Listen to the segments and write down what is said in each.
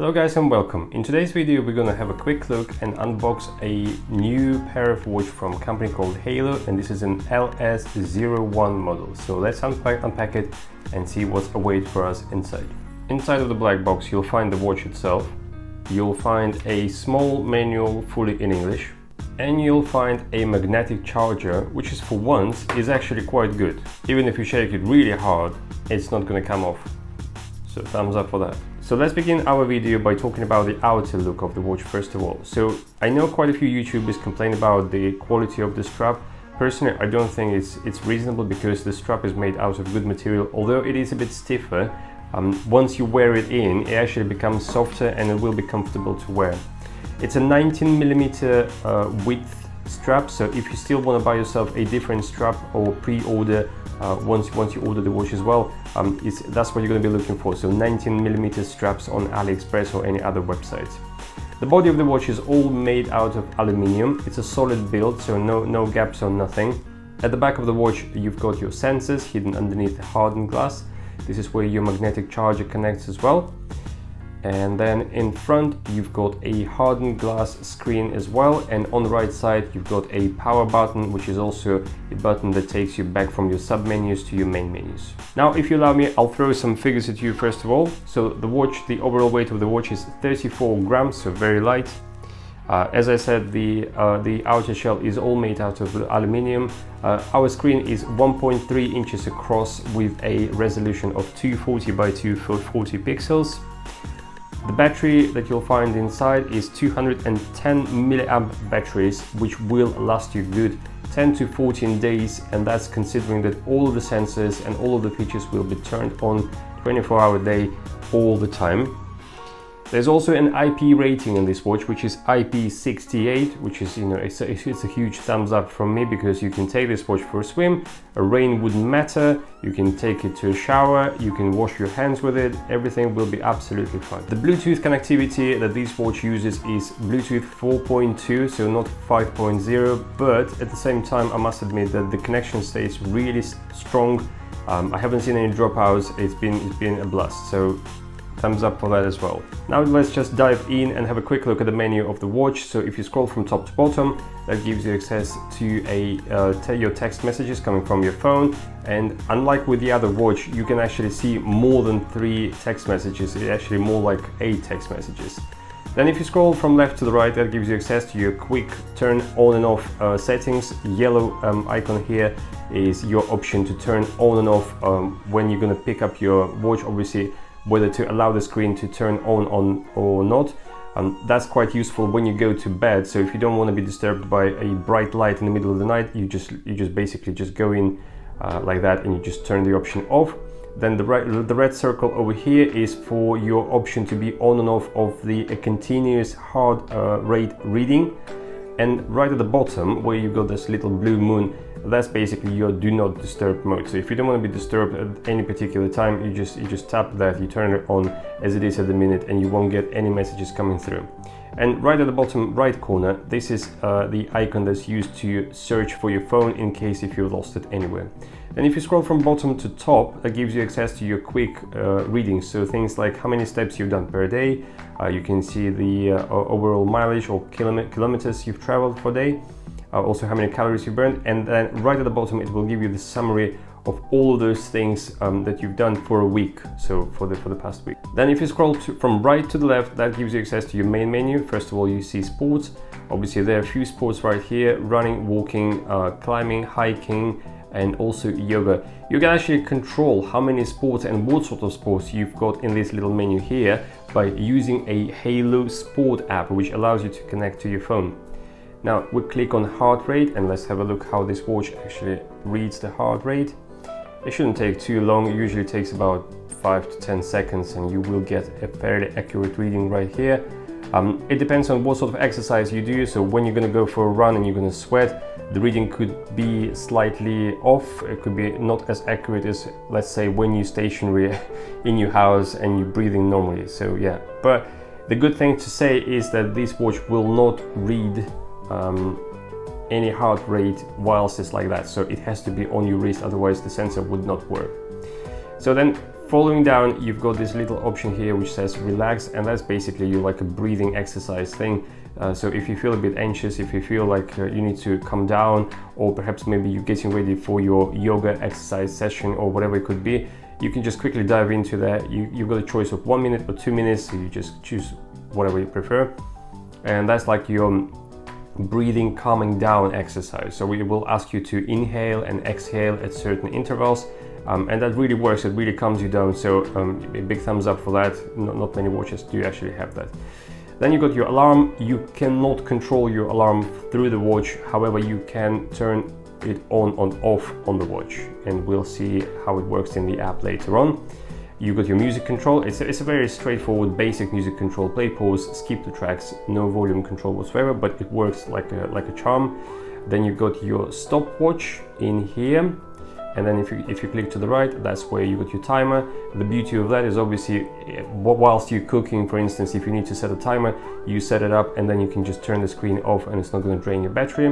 Hello guys and welcome. In today's video we're gonna have a quick look and unbox a new pair of watch from a company called Haylou, and this is an LS01 model. So let's unpack it and see what's await for us inside. Inside of the black box you'll find the watch itself, you'll find a small manual fully in English, and you'll find a magnetic charger, which is for once is actually quite good. Even if you shake it really hard, it's not gonna come off. So thumbs up for that. So let's begin our video by talking about the outer look of the watch first of all. So I know quite a few YouTubers complain about the quality of the strap. Personally, I don't think it's reasonable because the strap is made out of good material, although it is a bit stiffer. Once you wear it in, it actually becomes softer and it will be comfortable to wear. It's a 19mm width strap, so if you still want to buy yourself a different strap or pre-order once you order the watch as well, that's what you're going to be looking for. So 19mm straps on AliExpress or any other websites. The body of the watch is all made out of aluminium. It's a solid build, so no gaps or nothing. At the back of the watch you've got your sensors hidden underneath the hardened glass. This is where your magnetic charger connects as well. And then in front you've got a hardened glass screen as well, and on the right side you've got a power button, which is also a button that takes you back from your sub menus to your main menus. Now if you allow me, I'll throw some figures at you first of all. So the watch, the overall weight of the watch is 34 grams, so very light. As I said, the outer shell is all made out of aluminium. Our screen is 1.3 inches across with a resolution of 240 by 240 pixels. The battery that you'll find inside is 210 milliamp batteries, which will last you good 10 to 14 days, and that's considering that all of the sensors and all of the features will be turned on 24-hour day all the time. There's also an IP rating in this watch, which is IP68, which is, it's a huge thumbs up from me, because you can take this watch for a swim, rain wouldn't matter, you can take it to a shower, you can wash your hands with it, everything will be absolutely fine. The Bluetooth connectivity that this watch uses is Bluetooth 4.2, so not 5.0, but at the same time I must admit that the connection stays really strong. I haven't seen any dropouts, it's been a blast, so thumbs up for that as well. Now let's just dive in and have a quick look at the menu of the watch. So if you scroll from top to bottom, that gives you access to your text messages coming from your phone, and unlike with the other watch, you can actually see more than 3 text messages. It's actually more like 8 text messages. Then if you scroll from left to the right, that gives you access to your quick turn on and off settings. Yellow icon here is your option to turn on and off when you're going to pick up your watch, obviously whether to allow the screen to turn on or not. That's quite useful when you go to bed. So if you don't want to be disturbed by a bright light in the middle of the night, you just basically just go in like that and you just turn the option off. Then the red circle over here is for your option to be on and off of the continuous heart rate reading. And right at the bottom where you've got this little blue moon, that's basically your do not disturb mode. So if you don't want to be disturbed at any particular time, you just tap that, you turn it on as it is at the minute, and you won't get any messages coming through. And right at the bottom right corner, this is the icon that's used to search for your phone in case if you've lost it anywhere. And if you scroll from bottom to top, that gives you access to your quick readings. So things like how many steps you've done per day, you can see the overall mileage or kilometers you've traveled for a day, also how many calories you burned, and then right at the bottom it will give you the summary of all of those things that you've done for a week, so for the past week. Then if you scroll from right to the left, that gives you access to your main menu. First of all, you see sports. Obviously there are a few sports right here: running, walking, climbing, hiking, and also yoga. You can actually control how many sports and what sort of sports you've got in this little menu here by using a Haylou Sport app, which allows you to connect to your phone. Now we click on heart rate and let's have a look how this watch actually reads the heart rate. It shouldn't take too long, it usually takes about 5 to 10 seconds and you will get a fairly accurate reading right here. It depends on what sort of exercise you do, so when you're going to go for a run and you're going to sweat, the reading could be slightly off, it could be not as accurate as, let's say, when you're stationary in your house and you're breathing normally, so yeah. But the good thing to say is that this watch will not read any heart rate whilst it's like that, so it has to be on your wrist, otherwise the sensor would not work. So then following down, you've got this little option here which says relax, and that's basically like a breathing exercise thing. So if you feel a bit anxious, if you feel like you need to calm down, or perhaps maybe you're getting ready for your yoga exercise session or whatever it could be, you can just quickly dive into that. You've got a choice of 1 minute or 2 minutes, so you just choose whatever you prefer. And that's like your breathing calming down exercise. So we will ask you to inhale and exhale at certain intervals, and that really works. It really calms you down. So a big thumbs up for that. Not many watches do actually have that. Then you got your alarm. You cannot control your alarm through the watch. However, you can turn it on and off on the watch, and we'll see how it works in the app later on. You got your music control. It's a very straightforward basic music control: play, pause, skip the tracks, no volume control whatsoever, but it works like a charm. Then you got your stopwatch in here, and then if you click to the right, that's where you got your timer. The beauty of that is obviously whilst you're cooking, for instance, if you need to set a timer, you set it up and then you can just turn the screen off and it's not going to drain your battery.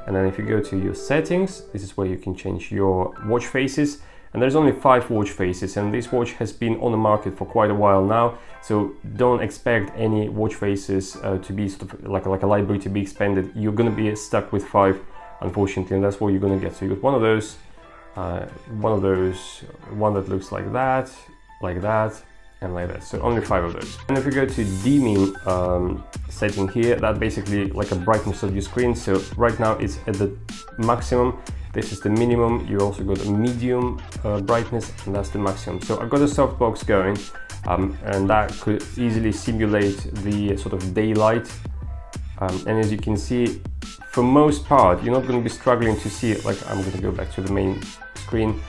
And then if you go to your settings, this is where you can change your watch faces. And there's only 5 watch faces, and this watch has been on the market for quite a while now, so don't expect any watch faces to be sort of like a library to be expanded. You're going to be stuck with 5, unfortunately, and that's what you're going to get. So you got one of those, one that looks like that, and like that. So only 5 of those. And if you go to dimming setting here, that basically like a brightness of your screen. So right now it's at the maximum. This is the minimum. You also got a medium brightness, and that's the maximum. So I've got a softbox going, and that could easily simulate the sort of daylight. And as you can see, for most part, you're not going to be struggling to see it. Like, I'm going to go back to the main screen.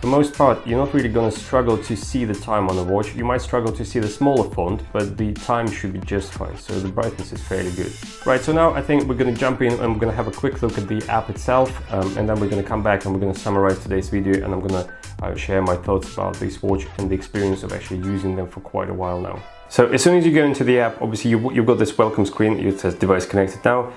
For most part, you're not really going to struggle to see the time on the watch. You might struggle to see the smaller font, but the time should be just fine. So the brightness is fairly good. Right, so now I think we're going to jump in and we're going to have a quick look at the app itself, and then we're going to come back and we're going to summarize today's video, and I'm going to share my thoughts about this watch and the experience of actually using them for quite a while now. So as soon as you go into the app, obviously you've got this welcome screen. It says device connected now.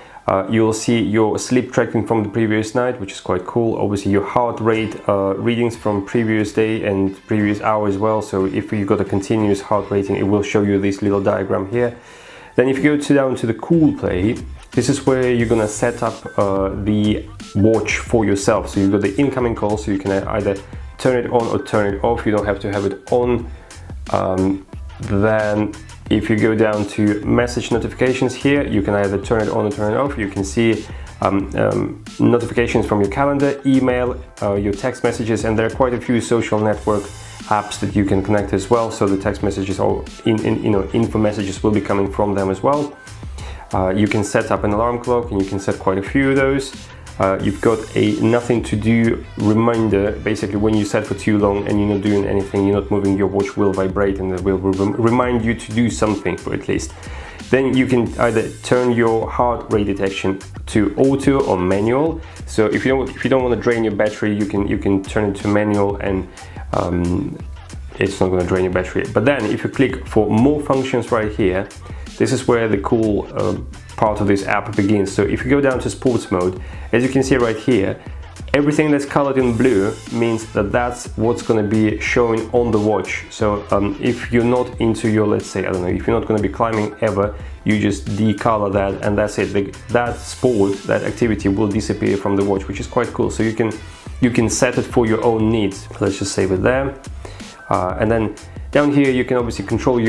You'll see your sleep tracking from the previous night, which is quite cool. Obviously your heart rate readings from previous day and previous hour as well. So if you've got a continuous heart rating, it will show you this little diagram here. Then if you go down to the cool play, this is where you're gonna set up the watch for yourself. So you've got the incoming call, so you can either turn it on or turn it off. You don't have to have it on. Then if you go down to message notifications here, you can either turn it on or turn it off. You can see notifications from your calendar, email, your text messages, and there are quite a few social network apps that you can connect as well. So the text messages or info messages will be coming from them as well. You can set up an alarm clock, and you can set quite a few of those. You've got a nothing to do reminder. Basically, when you set for too long and you're not doing anything, you're not moving, your watch will vibrate and it will remind you to do something for at least. Then you can either turn your heart rate detection to auto or manual. So if you don't want to drain your battery, you can turn it to manual, and it's not going to drain your battery. But then if you click for more functions right here, this is where the cool part of this app begins. So if you go down to sports mode, as you can see right here, everything that's colored in blue means that that's what's going to be showing on the watch. So if you're not into your, let's say, I don't know, if you're not going to be climbing ever, you just decolor that, and that's it. That sport, that activity will disappear from the watch, which is quite cool. So you can set it for your own needs. Let's just save it there. And then down here you can obviously control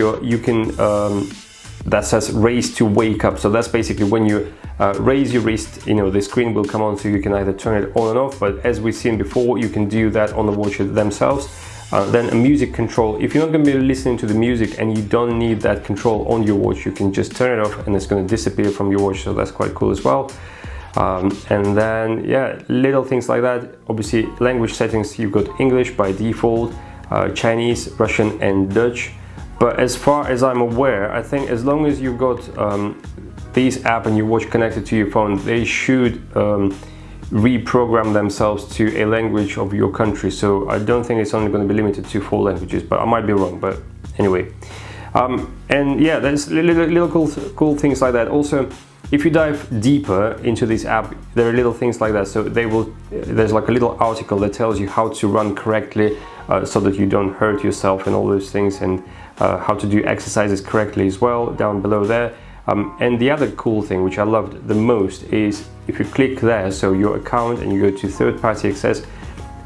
that says raise to wake up. So that's basically when you raise your wrist, the screen will come on, so you can either turn it on and off. But as we've seen before, you can do that on the watch themselves. Then a music control. If you're not going to be listening to the music and you don't need that control on your watch, you can just turn it off and it's going to disappear from your watch. So that's quite cool as well. And then, yeah, little things like that. Obviously, language settings, you've got English by default, Chinese, Russian, and Dutch. But as far as I'm aware, I think as long as you've got this app and your watch connected to your phone, they should reprogram themselves to a language of your country. So I don't think it's only going to be limited to 4 languages, but I might be wrong. But anyway, and yeah, there's little cool things like that. Also, if you dive deeper into this app, there are little things like that. So there's like a little article that tells you how to run correctly so that you don't hurt yourself and all those things, and how to do exercises correctly as well down below there. And the other cool thing which I loved the most is if you click there, so your account, and you go to third-party access,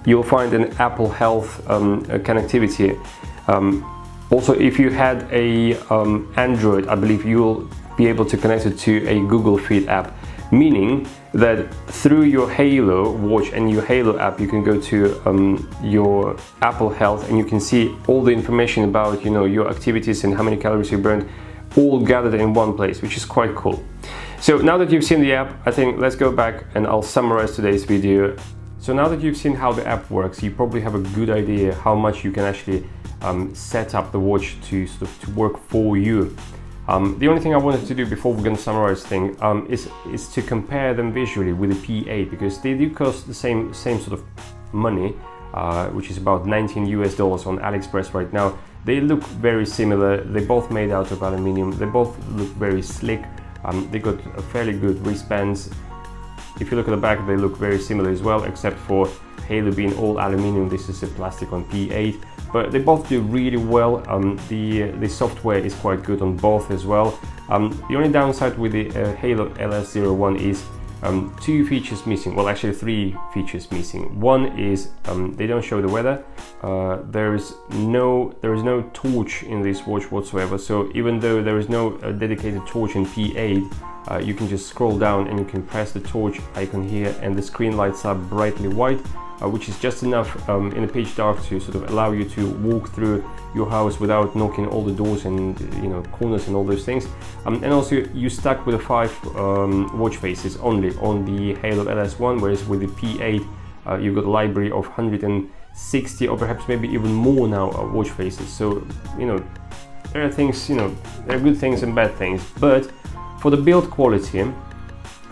you'll find an Apple Health connectivity. Also, if you had a Android, I believe you'll be able to connect it to a Google Fit app, meaning that through your Haylou watch and your Haylou app, you can go to your Apple Health, and you can see all the information about, you know, your activities and how many calories you burned, all gathered in one place, which is quite cool. So now that you've seen the app, I think let's go back and I'll summarize today's video. So now that you've seen how the app works, you probably have a good idea how much you can actually set up the watch to to work for you. The only thing I wanted to do before we're going to summarize things is to compare them visually with the P8, because they do cost the same sort of money, which is about $19 US on AliExpress right now. They look very similar. They're both made out of aluminium. They both look very slick. They got a fairly good wristbands. If you look at the back, they look very similar as well, except for Haylou being all aluminium. This is a plastic on P8, but they both do really well. The software is quite good on both as well. The only downside with the Haylou LS01 is two features missing. Well, actually three features missing. One is they don't show the weather. There is no torch in this watch whatsoever. So even though there is no dedicated torch in P8, you can just scroll down and you can press the torch icon here, and the screen lights up brightly white, which is just enough in a pitch dark to sort of allow you to walk through your house without knocking all the doors and, you know, corners and all those things. And also you're stuck with the 5 watch faces only on the Haylou LS1, whereas with the P8 you've got a library of 160 or perhaps maybe even more now watch faces. So, you know, there are things, you know, there are good things and bad things, but for the build quality,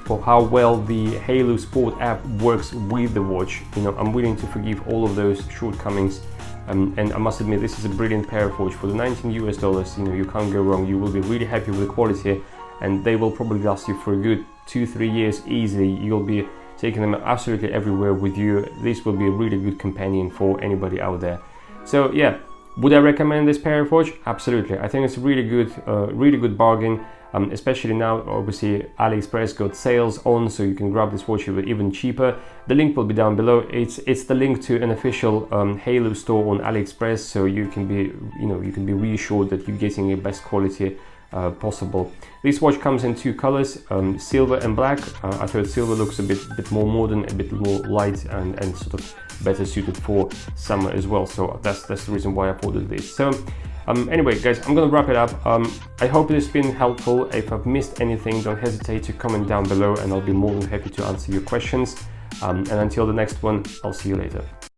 for how well the Haylou Sport app works with the watch, you know, I'm willing to forgive all of those shortcomings. And I must admit, this is a brilliant pair of watch for the $19 US. You know, you can't go wrong. You will be really happy with the quality, and they will probably last you for a good 2-3 years easily. You'll be taking them absolutely everywhere with you. This will be a really good companion for anybody out there. So yeah, would I recommend this pair of watch? Absolutely. I think it's a really good bargain. Especially now, obviously AliExpress got sales on, so you can grab this watch even cheaper. The link will be down below. It's the link to an official Haylou store on AliExpress, so you can be reassured that you're getting the best quality possible. This watch comes in 2 colors, silver and black. I thought silver looks a bit more modern, a bit more light, and sort of better suited for summer as well. So that's the reason why I ordered this. So anyway, guys, I'm gonna wrap it up. I hope it's been helpful. If I've missed anything, don't hesitate to comment down below, and I'll be more than happy to answer your questions. And until the next one, I'll see you later.